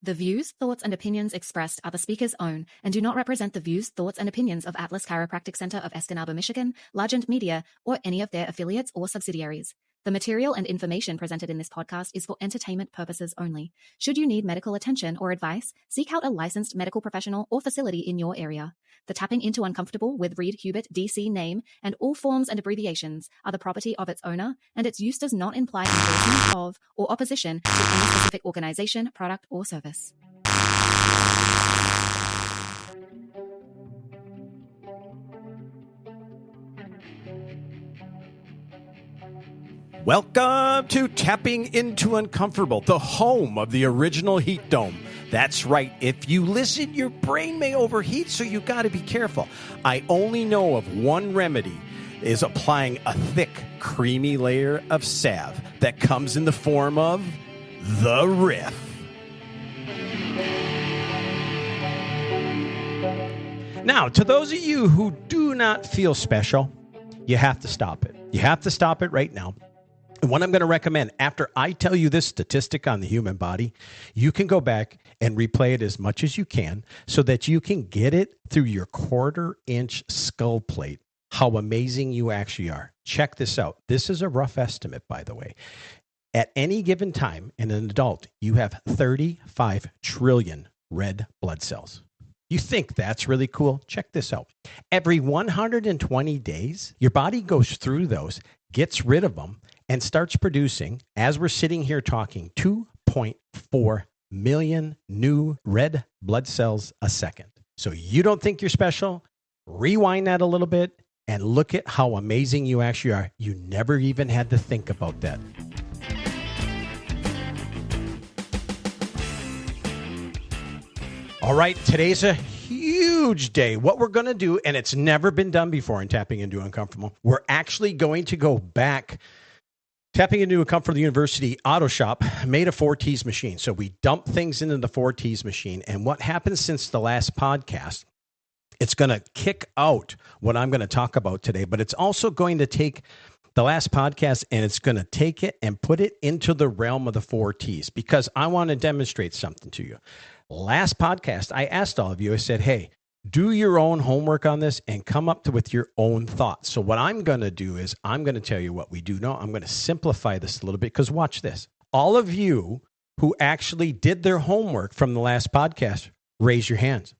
The views, thoughts, and opinions expressed are the speaker's own and do not represent the views, thoughts, and opinions of Atlas Chiropractic Center of Escanaba, Michigan, Largent Media, or any of their affiliates or subsidiaries. The material and information presented in this podcast is for entertainment purposes only. Should you need medical attention or advice, seek out a licensed medical professional or facility in your area. The Tapping Into Uncomfortable with Reade Hubert DC name and all forms and abbreviations are the property of its owner, and its use does not imply endorsement of or opposition to any specific organization, product, or service. Welcome to Tapping Into Uncomfortable, the home of the original heat dome. That's right. If you listen, your brain may overheat, so you got to be careful. I only know of one remedy, is applying a thick, creamy layer of salve that comes in the form of the Riff. Now, to those of you who do not feel special, you have to stop it. You have to stop it right now. And what I'm going to recommend, after I tell you this statistic on the human body, you can go back and replay it as much as you can so that you can get it through your quarter-inch skull plate, how amazing you actually are. Check this out. This is a rough estimate, by the way. At any given time in an adult, you have 35 trillion red blood cells. You think that's really cool? Check this out. Every 120 days, your body goes through those, gets rid of them, and starts producing, as we're sitting here talking, 2.4 million new red blood cells a second. So you don't think you're special? Rewind that a little bit and look at how amazing you actually are. You never even had to think about that. All right, today's a huge day. What we're going to do, and it's never been done before in Tapping Into Uncomfortable, we're actually going to go back. Tapping Into Uncomfortable University Auto Shop made a 4Ts machine. So we dump things into the 4Ts machine. And what happens since the last podcast, it's going to kick out what I'm going to talk about today, but it's also going to take the last podcast and it's going to take it and put it into the realm of the 4Ts because I want to demonstrate something to you. Last podcast, I asked all of you, I said, hey, do your own homework on this and come up with your own thoughts. So what I'm going to do is I'm going to tell you what we do know. I'm going to simplify this a little bit because watch this. All of you who actually did their homework from the last podcast, raise your hands.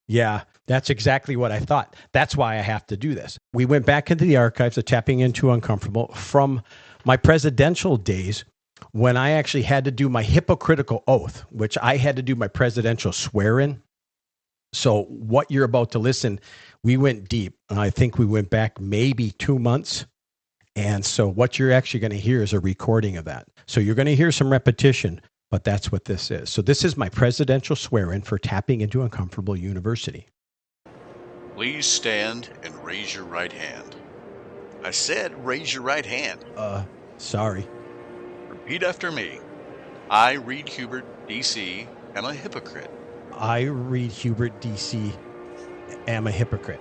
Yeah, that's exactly what I thought. That's why I have to do this. We went back into the archives of Tapping Into Uncomfortable from my presidential days when I actually had to do my hypocritical oath, which I had to do my presidential swear-in. So what you're about to listen, we went deep. I think we went back maybe 2 months. And so what you're actually going to hear is a recording of that. So you're going to hear some repetition, but that's what this is. So this is my presidential swear-in for Tapping Into Uncomfortable University. Please stand and raise your right hand. I said raise your right hand. Sorry. Repeat after me. I, Reade Hubert, DC, am a hypocrite. I, Reade Hubert, DC, am a hypocrite.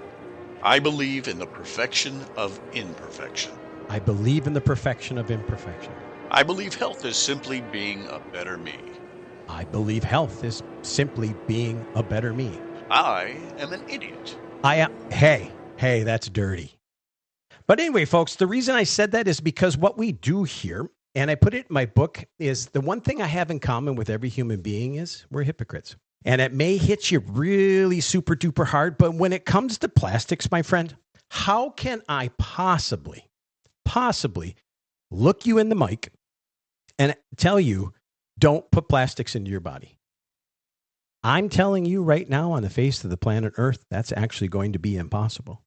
I believe in the perfection of imperfection. I believe in the perfection of imperfection. I believe health is simply being a better me. I believe health is simply being a better me. I am an idiot. I am. Hey, that's dirty. But anyway, folks, the reason I said that is because what we do here, and I put it in my book, is the one thing I have in common with every human being is we're hypocrites. And it may hit you really super duper hard, but when it comes to plastics, my friend, how can I possibly look you in the mic and tell you, don't put plastics into your body? I'm telling you right now on the face of the planet Earth, that's actually going to be impossible.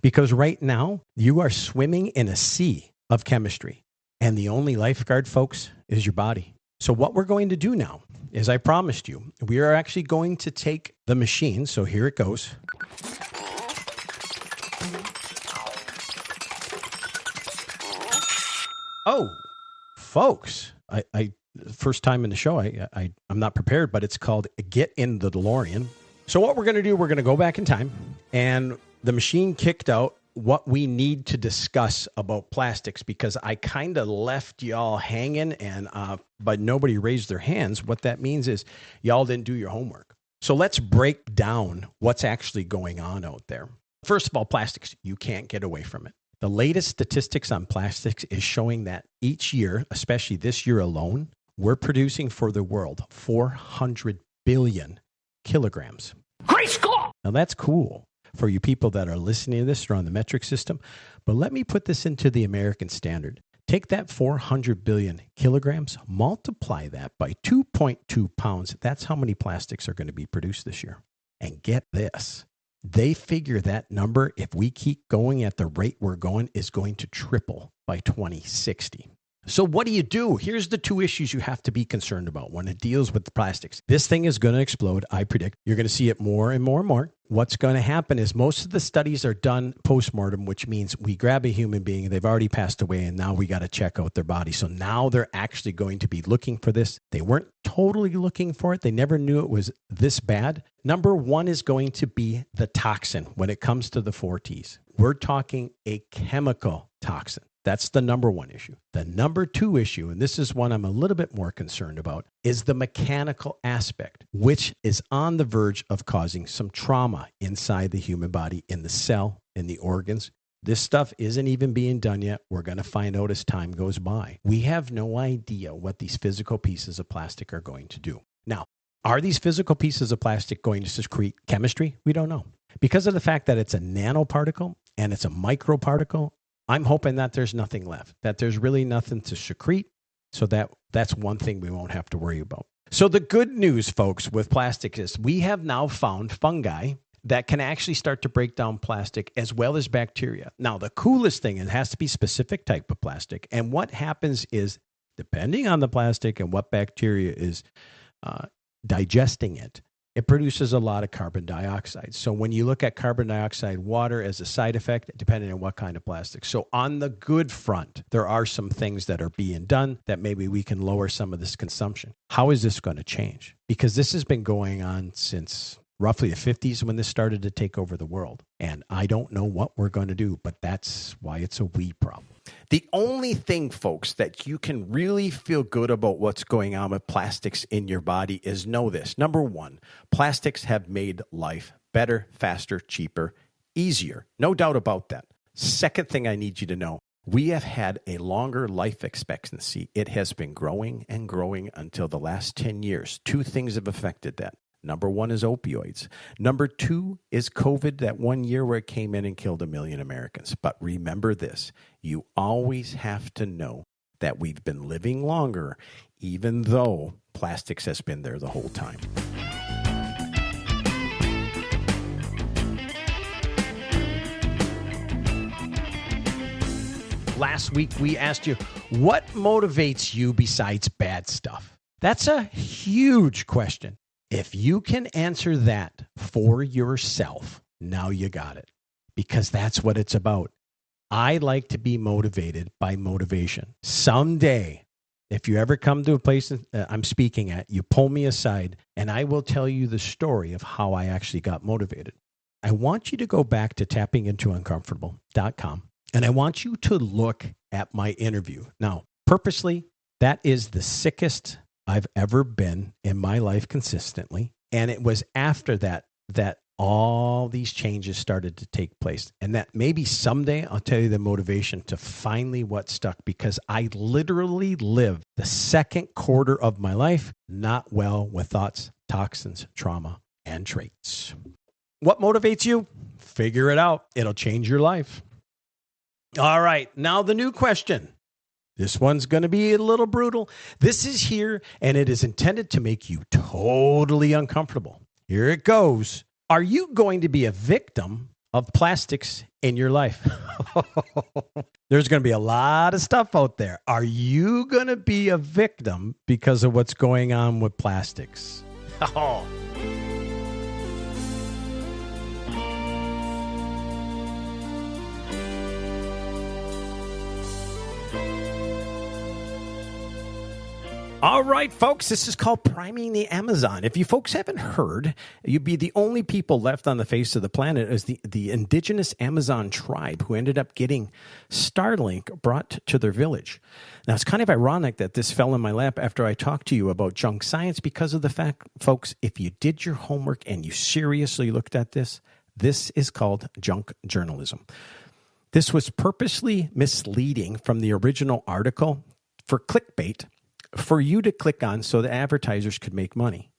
Because right now, you are swimming in a sea of chemistry. And the only lifeguard, folks, is your body. So what we're going to do now, as I promised you, we are actually going to take the machine. So here it goes. Oh, folks, I first time in the show, I'm not prepared, but it's called Get in the DeLorean. So what we're going to do, we're going to go back in time, and the machine kicked out what we need to discuss about plastics, because I kind of left y'all hanging and but nobody raised their hands. What that means is y'all didn't do your homework. So let's break down what's actually going on out there. First of all, plastics, you can't get away from it. The latest statistics on plastics is showing that each year, especially this year alone, we're producing for the world 400 billion kilograms. Great score! Now that's cool for you people that are listening to this or on the metric system, but let me put this into the American standard. Take that 400 billion kilograms, multiply that by 2.2 pounds. That's how many plastics are going to be produced this year. And get this. They figure that number, if we keep going at the rate we're going, is going to triple by 2060. So what do? Here's the two issues you have to be concerned about when it deals with the plastics. This thing is going to explode, I predict. You're going to see it more and more and more. What's going to happen is most of the studies are done post-mortem, which means we grab a human being, they've already passed away, and now we got to check out their body. So now they're actually going to be looking for this. They weren't totally looking for it. They never knew it was this bad. Number one is going to be the toxin when it comes to the 4 Ts. We're talking a chemical toxin. That's the number one issue. The number two issue, and this is one I'm a little bit more concerned about, is the mechanical aspect, which is on the verge of causing some trauma inside the human body, in the cell, in the organs. This stuff isn't even being done yet. We're going to find out as time goes by. We have no idea what these physical pieces of plastic are going to do. Now, are these physical pieces of plastic going to secrete chemistry? We don't know. Because of the fact that it's a nanoparticle and it's a microparticle, I'm hoping that there's nothing left, that there's really nothing to secrete. So that's one thing we won't have to worry about. So the good news, folks, with plastic is we have now found fungi that can actually start to break down plastic as well as bacteria. Now, the coolest thing, it has to be specific type of plastic. And what happens is, depending on the plastic and what bacteria is digesting it, it produces a lot of carbon dioxide. So when you look at carbon dioxide, water as a side effect, depending on what kind of plastic. So on the good front, there are some things that are being done that maybe we can lower some of this consumption. How is this going to change? Because this has been going on since roughly the 50s when this started to take over the world. And I don't know what we're going to do, but that's why it's a we problem. The only thing, folks, that you can really feel good about what's going on with plastics in your body is know this. Number one, plastics have made life better, faster, cheaper, easier. No doubt about that. Second thing I need you to know, we have had a longer life expectancy. It has been growing and growing until the last 10 years. Two things have affected that. Number one is opioids. Number two is COVID, that 1 year where it came in and killed 1 million Americans. But remember this, you always have to know that we've been living longer, even though plastics has been there the whole time. Last week, we asked you, what motivates you besides bad stuff? That's a huge question. If you can answer that for yourself, now you got it, because that's what it's about. I like to be motivated by motivation. Someday, if you ever come to a place I'm speaking at, you pull me aside and I will tell you the story of how I actually got motivated. I want you to go back to tappingintoUncomfortable.com and I want you to look at my interview. Now, purposely, that is the sickest I've ever been in my life consistently. And it was after that all these changes started to take place. And that maybe someday I'll tell you the motivation to finally what stuck, because I literally lived the second quarter of my life not well with thoughts, toxins, trauma, and traits. What motivates you? Figure it out. It'll change your life. All right. Now the new question. This one's going to be a little brutal. This is here, and it is intended to make you totally uncomfortable. Here it goes. Are you going to be a victim of plastics in your life? There's going to be a lot of stuff out there. Are you going to be a victim because of what's going on with plastics? Oh. All right, folks, this is called priming the Amazon. If you folks haven't heard, you'd be the only people left on the face of the planet as the indigenous Amazon tribe who ended up getting Starlink brought to their village. Now, it's kind of ironic that this fell in my lap after I talked to you about junk science because of the fact, folks, if you did your homework and you seriously looked at this, this is called junk journalism. This was purposely misleading from the original article for clickbait, for you to click on so the advertisers could make money.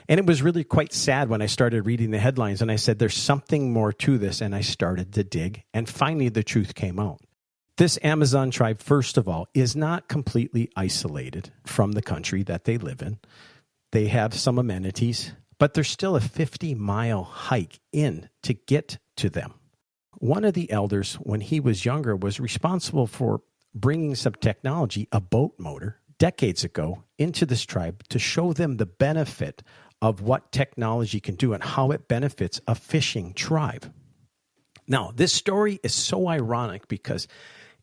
And it was really quite sad when I started reading the headlines and I said, there's something more to this. And I started to dig and finally the truth came out. This Amazon tribe, first of all, is not completely isolated from the country that they live in. They have some amenities, but there's still a 50-mile hike in to get to them. One of the elders, when he was younger, was responsible for bringing some technology, a boat motor, decades ago into this tribe to show them the benefit of what technology can do and how it benefits a fishing tribe. Now, this story is so ironic because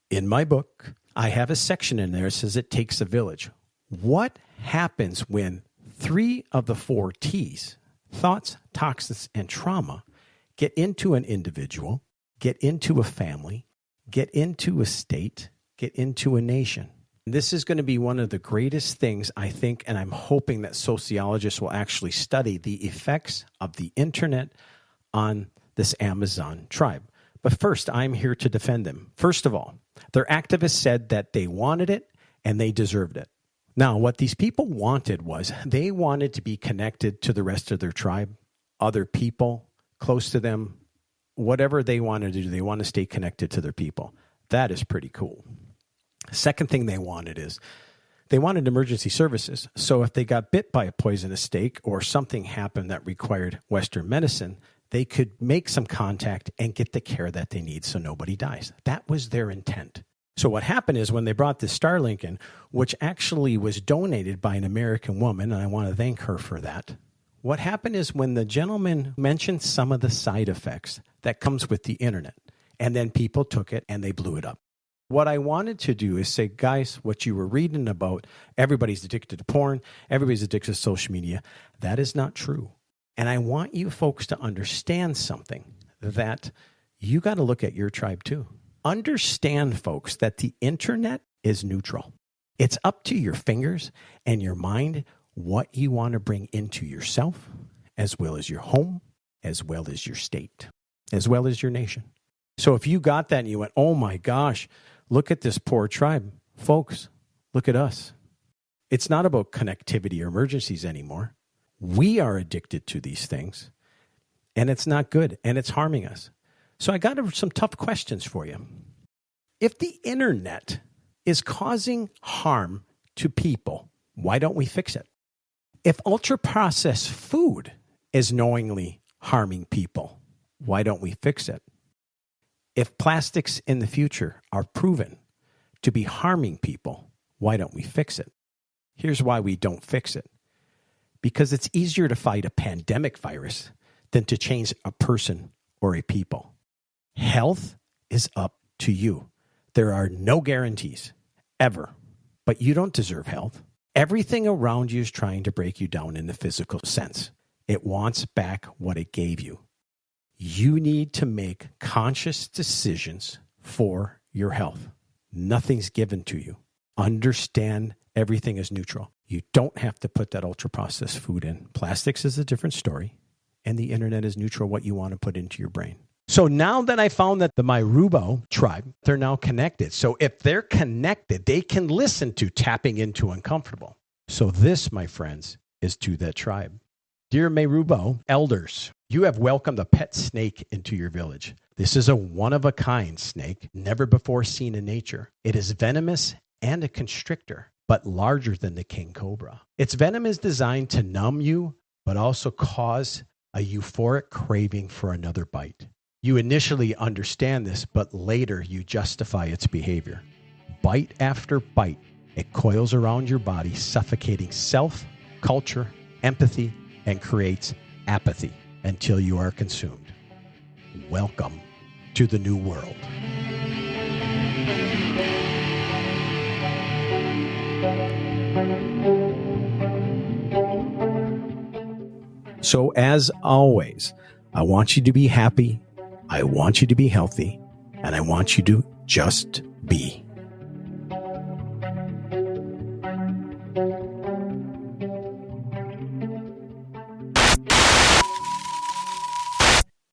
in my book, I have a section in there that says it takes a village. What happens when 3 of the 4 T's, thoughts, toxins, and trauma, get into an individual, get into a family, get into a state, get into a nation? This is going to be one of the greatest things, I think, and I'm hoping that sociologists will actually study the effects of the internet on this Amazon tribe. But first, I'm here to defend them. First of all, their activists said that they wanted it and they deserved it. Now, what these people wanted was they wanted to be connected to the rest of their tribe, other people close to them, whatever they wanted to do. They want to stay connected to their people. That is pretty cool. Second thing they wanted is they wanted emergency services. So if they got bit by a poisonous snake or something happened that required Western medicine, they could make some contact and get the care that they need so nobody dies. That was their intent. So what happened is when they brought this Starlink in, which actually was donated by an American woman, and I want to thank her for that. What happened is when the gentleman mentioned some of the side effects that comes with the internet, and then people took it and they blew it up. What I wanted to do is say, guys, what you were reading about, everybody's addicted to porn, everybody's addicted to social media, that is not true. And I want you folks to understand something, that you got to look at your tribe too. Understand, folks, that the internet is neutral. It's up to your fingers and your mind what you want to bring into yourself, as well as your home, as well as your state, as well as your nation. So if you got that and you went, oh my gosh, look at this poor tribe. Folks, look at us. It's not about connectivity or emergencies anymore. We are addicted to these things, and it's not good, and it's harming us. So I got some tough questions for you. If the internet is causing harm to people, why don't we fix it? If ultra-processed food is knowingly harming people, why don't we fix it? If plastics in the future are proven to be harming people, why don't we fix it? Here's why we don't fix it. Because it's easier to fight a pandemic virus than to change a person or a people. Health is up to you. There are no guarantees, ever. But you don't deserve health. Everything around you is trying to break you down in the physical sense. It wants back what it gave you. You need to make conscious decisions for your health. Nothing's given to you. Understand everything is neutral. You don't have to put that ultra-processed food in. Plastics is a different story, and the internet is neutral what you want to put into your brain. So now that I found that the Myrubo tribe, they're now connected. So if they're connected, they can listen to Tapping Into Uncomfortable. So this, my friends, is to that tribe. Dear Myrubo elders, you have welcomed a pet snake into your village. This is a one-of-a-kind snake, never before seen in nature. It is venomous and a constrictor, but larger than the king cobra. Its venom is designed to numb you, but also cause a euphoric craving for another bite. You initially understand this, but later you justify its behavior. Bite after bite, it coils around your body, suffocating self, culture, empathy, and creates apathy until you are consumed. Welcome to the new world. So as always, I want you to be happy, I want you to be healthy, and I want you to just be.